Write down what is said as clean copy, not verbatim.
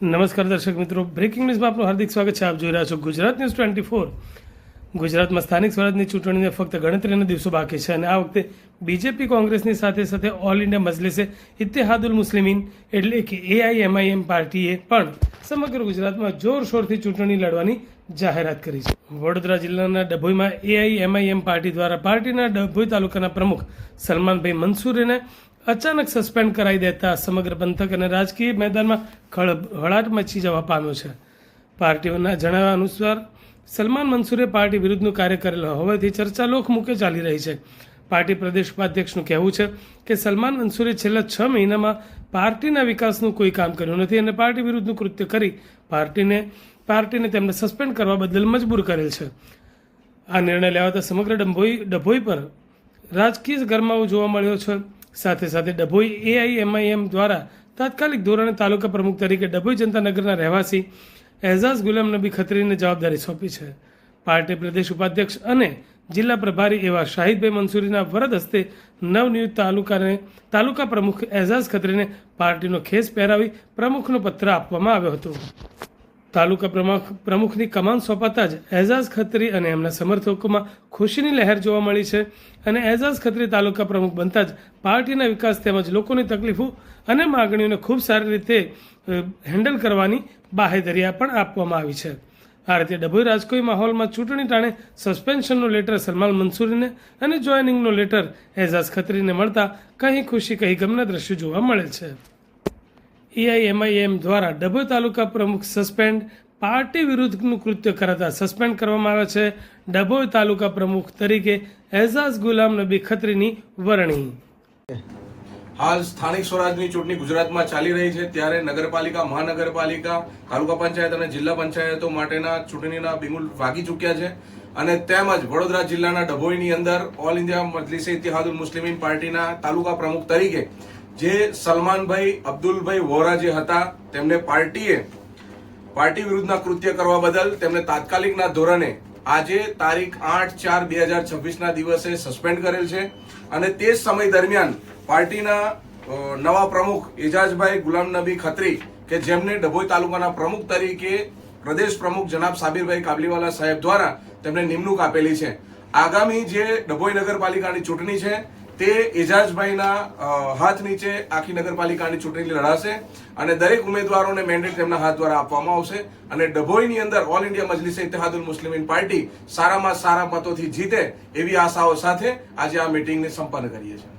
નમસ્કાર દર્શક મિત્રો, બ્રેકિંગ ન્યૂઝમાં આપનું હાર્દિક સ્વાગત છે. આપ જોઈ રહ્યા છો ગુજરાત ન્યૂઝ 24. ગુજરાતમાં સ્થાનિક સ્વરાજની ચૂંટણીને ફક્ત ગણતરીના દિવસો બાકી છે અને આ વખતે બીજેપી કોંગ્રેસની સાથે સાથે ઓલ ઇન્ડિયા મજલિસે ઇત્તેહાદુલ મુસ્લિમીન એટલે કે AIMIM પાર્ટીએ પણ સમગ્ર ગુજરાતમાં જોરશોરથી ચૂંટણી લડવાની જાહેરાત કરી છે. વડોદરા જિલ્લાના ડભોઈમાં AIMIM પાર્ટી દ્વારા પાર્ટીના ડભોઈ તાલુકાના પ્રમુખ સલમાનભાઈ મંસૂરીને અચાનક સસ્પેન્ડ કરાવી દેતા સમગ્ર પંથક અને રાજકીય મેદાનમાં હળાટ મચી જવા પામ્યો છે. પાર્ટીઓના જણાવ્યા અનુસાર સલમાન મંસૂરે પાર્ટી વિરુદ્ધનું કાર્ય કરેલ હોવાથી ચર્ચા લોકમુખે ચાલી રહી છે. પાર્ટી પ્રદેશ ઉપાધ્યક્ષનું કહેવું છે કે સલમાન મંસૂરે છેલ્લા 6 મહિનામાં પાર્ટીના વિકાસનું કોઈ કામ કર્યું નથી અને પાર્ટી વિરુદ્ધનું કૃત્ય કરી પાર્ટીને તેમને સસ્પેન્ડ કરવા બદલ મજબૂર કરેલ છે. આ નિર્ણય લેવાતા સમગ્ર ડભોઈ પર રાજકીય ગરમાવો જોવા મળ્યો છે. સાથે સાથે ડભોઈ AIMIM દ્વારા તાત્કાલિક ધોરણે તાલુકા પ્રમુખ તરીકે ડભોઈ જનતાનગરના રહેવાસી એઝાઝ ગુલામ નબી ખત્રીને જવાબદારી સોંપી છે. પાર્ટી પ્રદેશ ઉપાધ્યક્ષ અને જિલ્લા પ્રભારી એવા શાહિદભાઈ મંસૂરીના વરદ હસ્તે નવનિયુક્ત તાલુકા પ્રમુખ એઝાઝ ખત્રીને પાર્ટીનો ખેસ પહેરાવી પ્રમુખનો પત્ર આપવામાં આવ્યો હતો. તાલુકા પ્રમુખની કમાન સોંપાતા જ એઝાઝ ખત્રી અને એમના સમર્થકોમાં ખુશીની લહેર જોવા મળી છે અને એઝાઝ ખત્રી તાલુકા પ્રમુખ બનતા જ પાર્ટીના વિકાસ તેમજ લોકોની તકલીફો અને માગણીઓને ખૂબ સારી રીતે હેન્ડલ કરવાની બાહેધરી પણ આપવામાં આવી છે. આ રીતે ડભોઈ રાજકોઈ માહોલમાં ચૂંટણી ટાણે સસ્પેન્શનનો લેટર સલમાન મંસૂરીને અને જોઈનિંગનો લેટર એઝાઝ ખત્રીને મળતા કહી ખુશી કહી ગમના દ્રશ્યો જોવા મળે છે. AIMIM દ્વારા ડભોઈ તાલુકા પ્રમુખ સસ્પેન્ડ, પાર્ટી વિરુદ્ધનું કૃત્ય કરાતા સસ્પેન્ડ કરવામાં આવ્યા છે. ડભોઈ તાલુકા પ્રમુખ તરીકે એઝાઝ ગુલામ નબી ખત્રીની વરણી. હાલ સ્થાનિક સ્વરાજની ચૂંટણી ગુજરાતમાં ચાલી રહી છે, ત્યારે નગરપાલિકા, મહાનગરપાલિકા, તાલુકા પંચાયત અને જિલ્લા પંચાયતો માટેના ચૂંટણીના બિગુલ વાગી ચૂક્યા છે અને તેમજ વડોદરા જિલ્લાના ડભોઈની અંદર ઓલ ઇન્ડિયા મજલિસે ઇત્તેહાદુલ મુસ્લિમીન પાર્ટીના તાલુકા પ્રમુખ તરીકે જે સલમાનભાઈ અબ્દુલભાઈ વોરા જે હતા તેમને પાર્ટી વિરુદ્ધના કૃત્ય કરવા બદલ તેમને તાત્કાલિકના ધોરણે આજે તારીખ 8/4/2026 દિવસે સસ્પેન્ડ કરેલ છે અને તે સમય દરમિયાન પાર્ટીના નવા પ્રમુખ એજાઝભાઈ ગુલામ નબી ખત્રી કે જેમને ડભોઈ તાલુકાના પ્રમુખ તરીકે પ્રદેશ પ્રમુખ જનાબ સાબિરભાઈ કાબલીવાલા સાહેબ દ્વારા તેમને નિમણૂક આપેલી છે. આગામી જે ડભોઈ નગરપાલિકાની ચૂંટણી છે તે એજાઝભાઈના હાથ નીચે આખી નગરપાલિકાની ચૂંટણી લડાશે અને દરેક ઉમેદવારોને મેન્ડેટ તેમના હાથ દ્વારા આપવામાં આવશે અને ડભોઈની અંદર all India Majlis-e Ittehadul Muslimeen party સારામાં સારા મતોથી જીતે એવી આશાઓ સાથે આજે આ મીટિંગને સંપન્ન કરીએ છીએ.